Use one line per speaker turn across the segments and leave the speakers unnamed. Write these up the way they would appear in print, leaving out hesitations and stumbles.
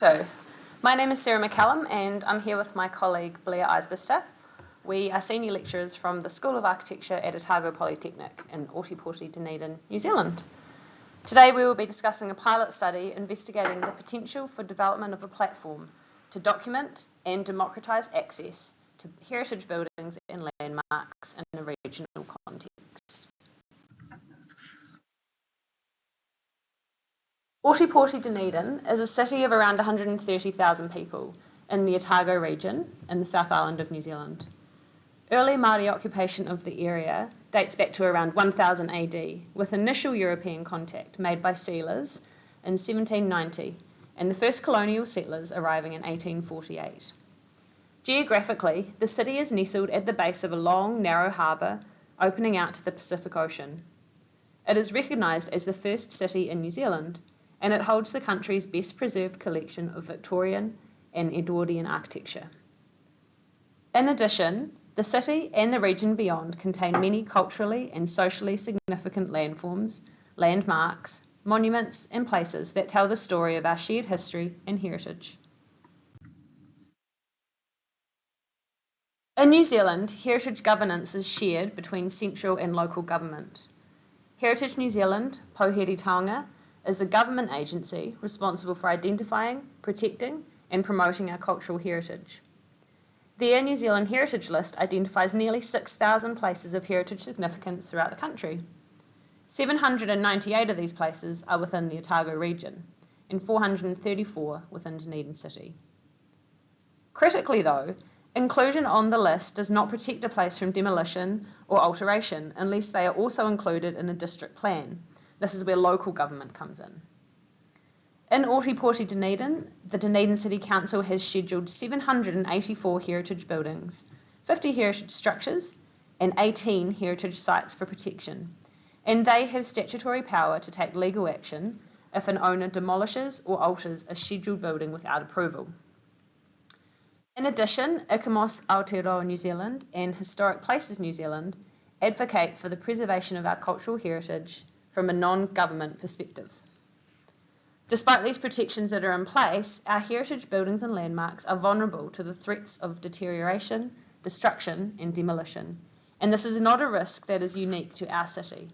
So, my name is Sarah McCallum and I'm here with my colleague Blair Isbister. We are senior lecturers from the School of Architecture at Otago Polytechnic in Ōtepoti, Dunedin, New Zealand. Today we will be discussing a pilot study investigating the potential for development of a platform to document and democratise access to heritage buildings and landmarks in a regional context. Ōtepoti, Dunedin is a city of around 130,000 people in the Otago region in the South Island of New Zealand. Early Māori occupation of the area dates back to around 1000 AD, with initial European contact made by sealers in 1790 and the first colonial settlers arriving in 1848. Geographically, the city is nestled at the base of a long, narrow harbour opening out to the Pacific Ocean. It is recognised as the first city in New Zealand, and it holds the country's best preserved collection of Victorian and Edwardian architecture. In addition, the city and the region beyond contain many culturally and socially significant landforms, landmarks, monuments and places that tell the story of our shared history and heritage. In New Zealand, heritage governance is shared between central and local government. Heritage New Zealand, Pouhere Taonga, is the government agency responsible for identifying, protecting and promoting our cultural heritage. Their New Zealand Heritage List identifies nearly 6,000 places of heritage significance throughout the country. 798 of these places are within the Otago region and 434 within Dunedin City. Critically though, inclusion on the list does not protect a place from demolition or alteration unless they are also included in a district plan. This is where local government comes in. In Ōtepoti, Dunedin, the Dunedin City Council has scheduled 784 heritage buildings, 50 heritage structures, and 18 heritage sites for protection, and they have statutory power to take legal action if an owner demolishes or alters a scheduled building without approval. In addition, ICOMOS Aotearoa New Zealand and Historic Places New Zealand advocate for the preservation of our cultural heritage from a non-government perspective. Despite these protections that are in place, our heritage buildings and landmarks are vulnerable to the threats of deterioration, destruction and demolition, and this is not a risk that is unique to our city.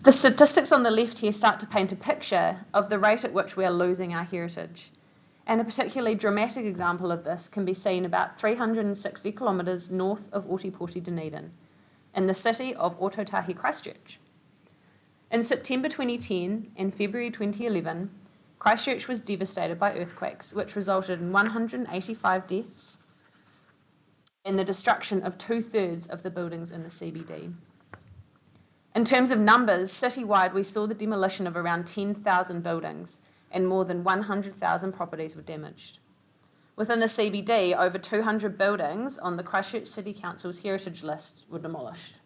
The statistics on the left here start to paint a picture of the rate at which we are losing our heritage, and a particularly dramatic example of this can be seen about 360 kilometres north of Ōtepoti, Dunedin, in the city of Ōtautahi, Christchurch. In September 2010 and February 2011, Christchurch was devastated by earthquakes, which resulted in 185 deaths and the destruction of 2/3 of the buildings in the CBD. In terms of numbers, citywide we saw the demolition of around 10,000 buildings and more than 100,000 properties were damaged. Within the CBD, over 200 buildings on the Christchurch City Council's heritage list were demolished.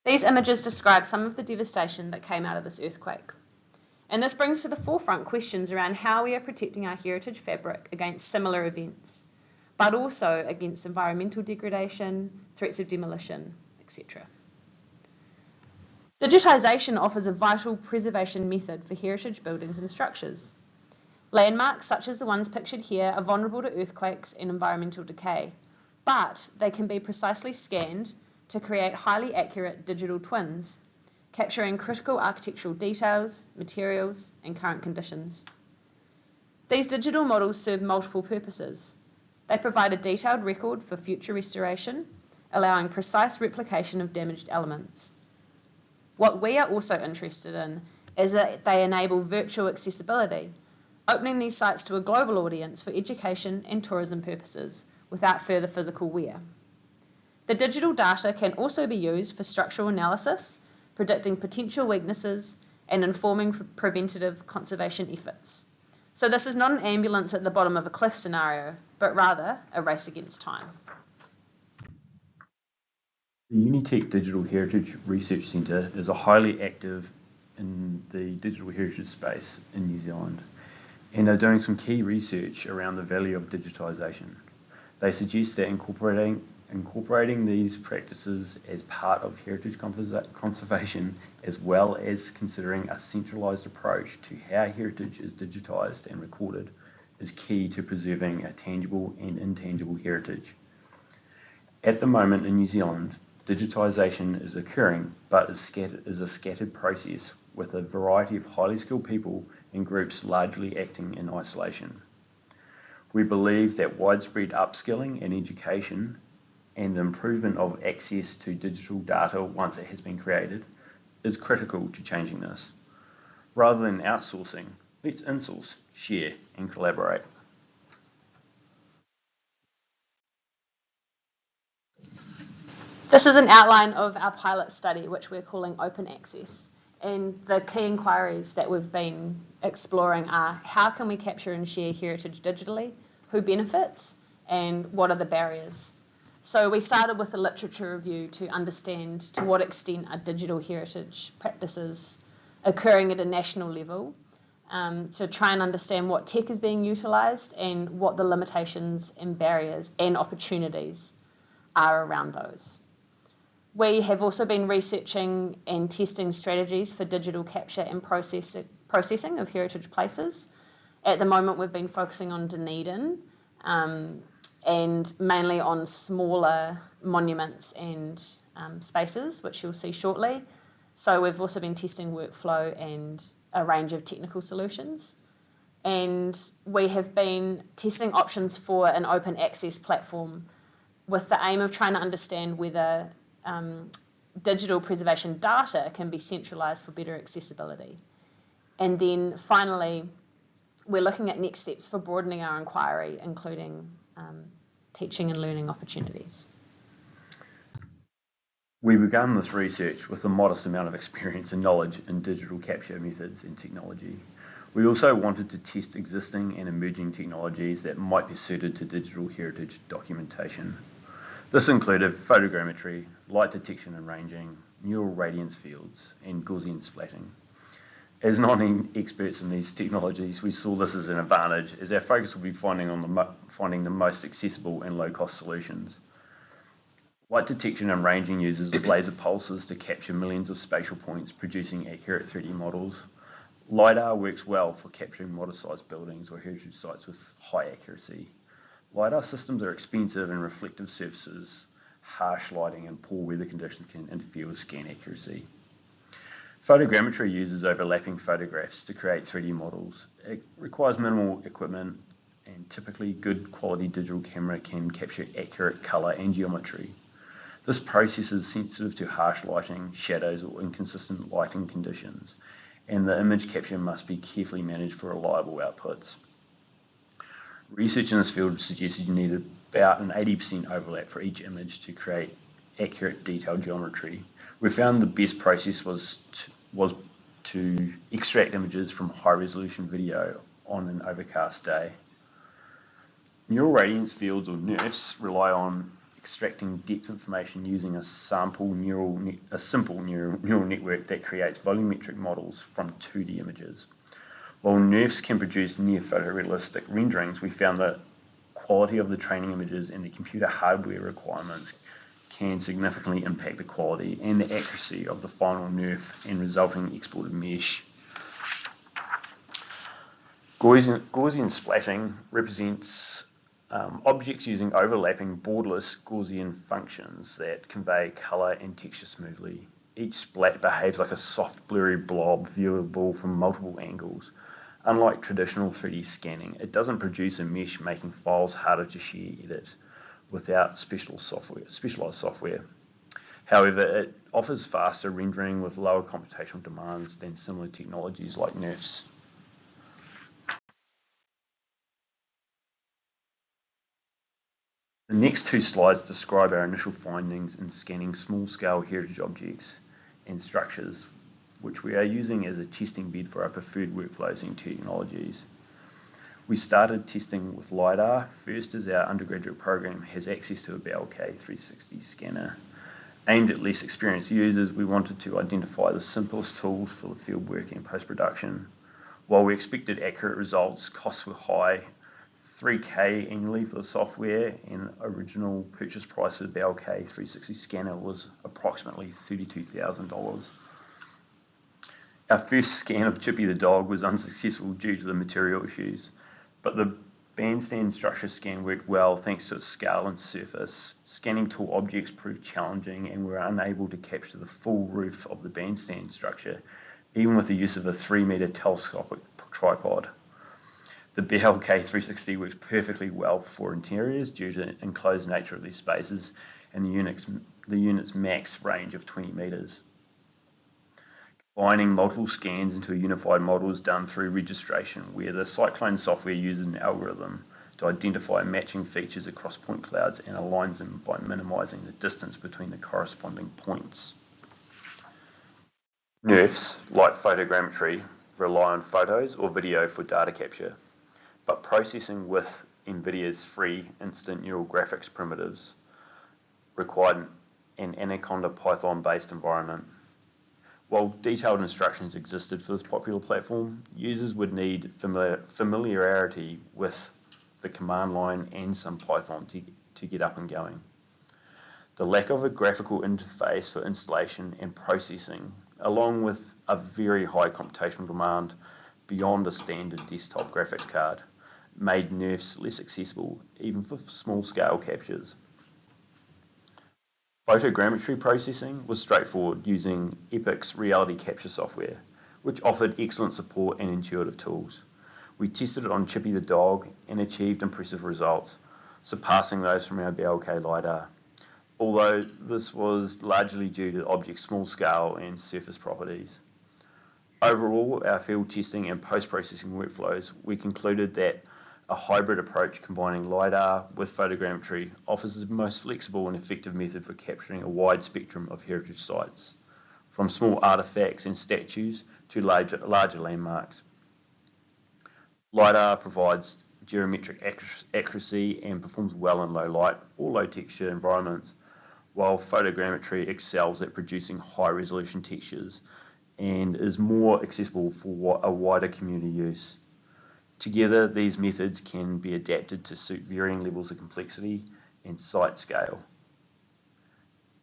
These images describe some of the devastation that came out of this earthquake. And this brings to the forefront questions around how we are protecting our heritage fabric against similar events, but also against environmental degradation, threats of demolition, etc. Digitisation offers a vital preservation method for heritage buildings and structures. Landmarks, such as the ones pictured here, are vulnerable to earthquakes and environmental decay, but they can be precisely scanned to create highly accurate digital twins, capturing critical architectural details, materials, and current conditions. These digital models serve multiple purposes. They provide a detailed record for future restoration, allowing precise replication of damaged elements. What we are also interested in is that they enable virtual accessibility, opening these sites to a global audience for education and tourism purposes without further physical wear. The digital data can also be used for structural analysis, predicting potential weaknesses, and informing preventative conservation efforts. So this is not an ambulance at the bottom of a cliff scenario, but rather a race against time.
The Unitec Digital Heritage Research Centre is a highly active in the digital heritage space in New Zealand and are doing some key research around the value of digitisation. They suggest that incorporating these practices as part of heritage conservation, as well as considering a centralised approach to how heritage is digitised and recorded, is key to preserving a tangible and intangible heritage. At the moment in New Zealand, digitisation is occurring, but is a scattered process with a variety of highly skilled people and groups largely acting in isolation. We believe that widespread upskilling and education and the improvement of access to digital data once it has been created is critical to changing this. Rather than outsourcing, let's insource, share and collaborate.
This is an outline of our pilot study, which we're calling Open Access. And the key inquiries that we've been exploring are how can we capture and share heritage digitally, who benefits, and what are the barriers. So we started with a literature review to understand to what extent are digital heritage practices occurring at a national level, to try and understand what tech is being utilised and what the limitations and barriers and opportunities are around those. We have also been researching and testing strategies for digital capture and processing of heritage places. At the moment, we've been focusing on Dunedin and mainly on smaller monuments and spaces, which you'll see shortly. So we've also been testing workflow and a range of technical solutions. And we have been testing options for an open access platform with the aim of trying to understand whether digital preservation data can be centralised for better accessibility. And then finally, we're looking at next steps for broadening our inquiry, including teaching and learning opportunities.
We began this research with a modest amount of experience and knowledge in digital capture methods and technology. We also wanted to test existing and emerging technologies that might be suited to digital heritage documentation. This included photogrammetry, light detection and ranging, neural radiance fields, and Gaussian splatting. As non-experts in these technologies, we saw this as an advantage, as our focus will be finding the most accessible and low-cost solutions. Light detection and ranging uses laser pulses to capture millions of spatial points, producing accurate 3D models. LiDAR works well for capturing modest-sized buildings or heritage sites with high accuracy. LiDAR systems are expensive and reflective surfaces, harsh lighting and poor weather conditions can interfere with scan accuracy. Photogrammetry uses overlapping photographs to create 3D models. It requires minimal equipment and typically good quality digital camera can capture accurate colour and geometry. This process is sensitive to harsh lighting, shadows or inconsistent lighting conditions, and the image capture must be carefully managed for reliable outputs. Research in this field suggested you needed about an 80% overlap for each image to create accurate detailed geometry. We found the best process was to extract images from high-resolution video on an overcast day. Neural radiance fields, or NERFs, rely on extracting depth information using a simple neural network that creates volumetric models from 2D images. While NERFs can produce near photorealistic renderings, we found that quality of the training images and the computer hardware requirements can significantly impact the quality and the accuracy of the final NERF and resulting exported mesh. Gaussian splatting represents objects using overlapping borderless Gaussian functions that convey colour and texture smoothly. Each splat behaves like a soft blurry blob viewable from multiple angles. Unlike traditional 3D scanning, it doesn't produce a mesh, making files harder to share edit without specialised software. However, it offers faster rendering with lower computational demands than similar technologies like NERFs. The next two slides describe our initial findings in scanning small-scale heritage objects and structures, which we are using as a testing bed for our preferred workflows and technologies. We started testing with LiDAR first, as our undergraduate program has access to a BLK 360 scanner. Aimed at less experienced users, we wanted to identify the simplest tools for the field work and post-production. While we expected accurate results, costs were high. $3,000 annually for the software, and original purchase price of the LK360 scanner was approximately $32,000. Our first scan of Chippy the dog was unsuccessful due to the material issues, but the bandstand structure scan worked well thanks to its scale and surface. Scanning tall objects proved challenging, and we were unable to capture the full roof of the bandstand structure, even with the use of a 3-meter telescopic tripod. The BLK360 works perfectly well for interiors due to the enclosed nature of these spaces and the unit's max range of 20 meters. Combining multiple scans into a unified model is done through registration, where the Cyclone software uses an algorithm to identify matching features across point clouds and aligns them by minimizing the distance between the corresponding points. NERFs, like photogrammetry, rely on photos or video for data capture, but processing with NVIDIA's free instant neural graphics primitives required an Anaconda Python-based environment. While detailed instructions existed for this popular platform, users would need familiarity with the command line and some Python to get up and going. The lack of a graphical interface for installation and processing, along with a very high computational demand beyond a standard desktop graphics card, made NERFs less accessible, even for small-scale captures. Photogrammetry processing was straightforward using Epic's reality capture software, which offered excellent support and intuitive tools. We tested it on Chippy the dog and achieved impressive results, surpassing those from our BLK LiDAR, although this was largely due to the object's small scale and surface properties. Overall, our field testing and post-processing workflows, we concluded that a hybrid approach combining LiDAR with photogrammetry offers the most flexible and effective method for capturing a wide spectrum of heritage sites, from small artifacts and statues to larger landmarks. LiDAR provides geometric accuracy and performs well in low light or low texture environments, while photogrammetry excels at producing high resolution textures and is more accessible for a wider community use. Together, these methods can be adapted to suit varying levels of complexity and site scale.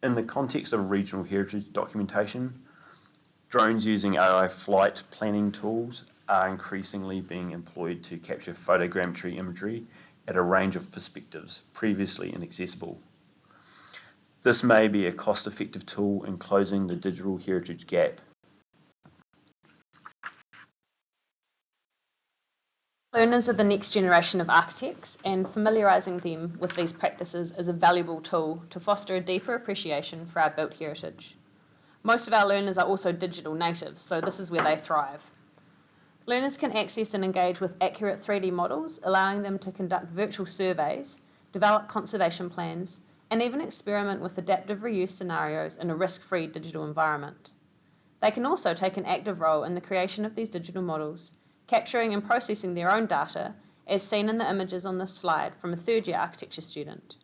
In the context of regional heritage documentation, drones using AI flight planning tools are increasingly being employed to capture photogrammetry imagery at a range of perspectives previously inaccessible. This may be a cost-effective tool in closing the digital heritage gap.
Learners are the next generation of architects, and familiarising them with these practices is a valuable tool to foster a deeper appreciation for our built heritage. Most of our learners are also digital natives, so this is where they thrive. Learners can access and engage with accurate 3D models, allowing them to conduct virtual surveys, develop conservation plans, and even experiment with adaptive reuse scenarios in a risk-free digital environment. They can also take an active role in the creation of these digital models, capturing and processing their own data, as seen in the images on this slide from a third-year architecture student.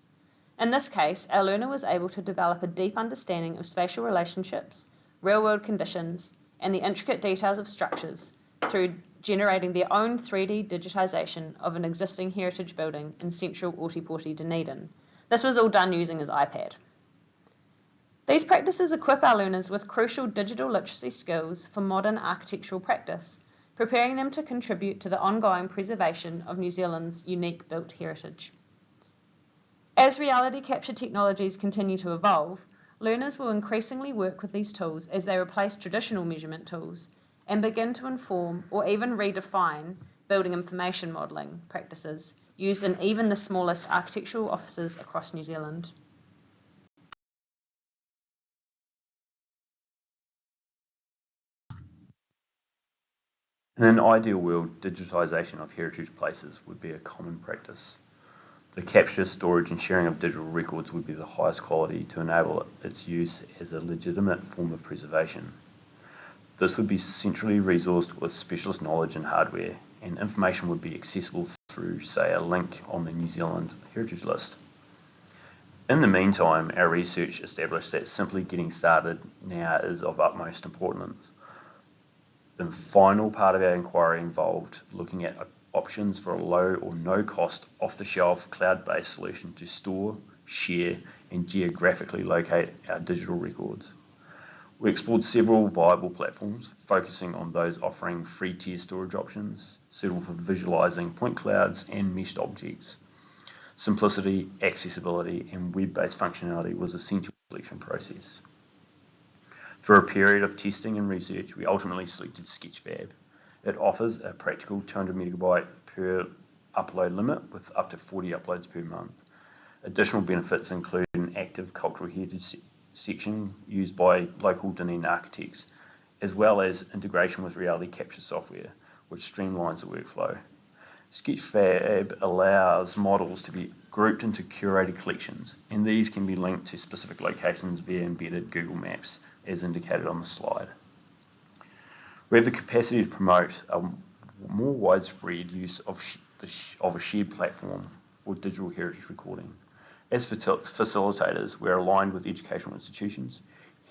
In this case, our learner was able to develop a deep understanding of spatial relationships, real-world conditions, and the intricate details of structures through generating their own 3D digitisation of an existing heritage building in central Ōtepoti, Dunedin. This was all done using his iPad. These practices equip our learners with crucial digital literacy skills for modern architectural practice, preparing them to contribute to the ongoing preservation of New Zealand's unique built heritage. As reality capture technologies continue to evolve, learners will increasingly work with these tools as they replace traditional measurement tools and begin to inform or even redefine building information modelling practices used in even the smallest architectural offices across New Zealand.
In an ideal world, digitisation of heritage places would be a common practice. The capture, storage and sharing of digital records would be the highest quality to enable its use as a legitimate form of preservation. This would be centrally resourced with specialist knowledge and hardware, and information would be accessible through, say, a link on the New Zealand Heritage List. In the meantime, our research established that simply getting started now is of utmost importance. The final part of our inquiry involved looking at options for a low or no cost off-the-shelf cloud-based solution to store, share and geographically locate our digital records. We explored several viable platforms, focusing on those offering free tier storage options, suitable for visualizing point clouds and meshed objects. Simplicity, accessibility and web-based functionality was essential to the selection process. For a period of testing and research, we ultimately selected Sketchfab. It offers a practical 200 megabyte per upload limit with up to 40 uploads per month. Additional benefits include an active cultural heritage section used by local Dunedin architects, as well as integration with reality capture software, which streamlines the workflow. Sketchfab allows models to be grouped into curated collections, and these can be linked to specific locations via embedded Google Maps, as indicated on the slide. We have the capacity to promote a more widespread use of a shared platform for digital heritage recording. As facilitators, we're aligned with educational institutions,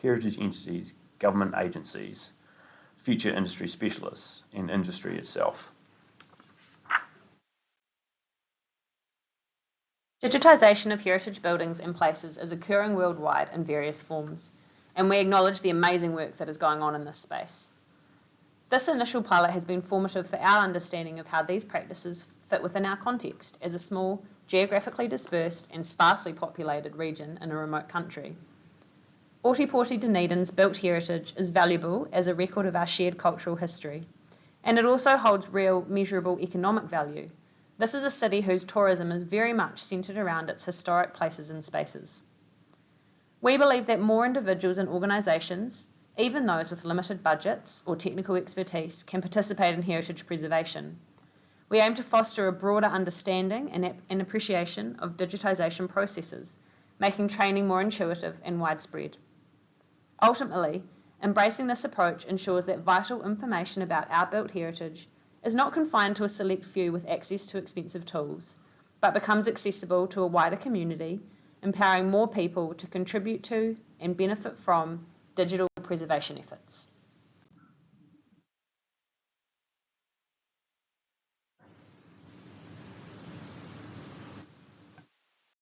heritage entities, government agencies, future industry specialists, and industry itself.
Digitisation of heritage buildings and places is occurring worldwide in various forms, and we acknowledge the amazing work that is going on in this space. This initial pilot has been formative for our understanding of how these practices fit within our context as a small, geographically dispersed and sparsely populated region in a remote country. Ōtepoti Dunedin's built heritage is valuable as a record of our shared cultural history, and it also holds real, measurable economic value. This is a city whose tourism is very much centred around its historic places and spaces. We believe that more individuals and organisations, even those with limited budgets or technical expertise, can participate in heritage preservation. We aim to foster a broader understanding and appreciation of digitisation processes, making training more intuitive and widespread. Ultimately, embracing this approach ensures that vital information about our built heritage is not confined to a select few with access to expensive tools, but becomes accessible to a wider community, empowering more people to contribute to and benefit from digital preservation efforts.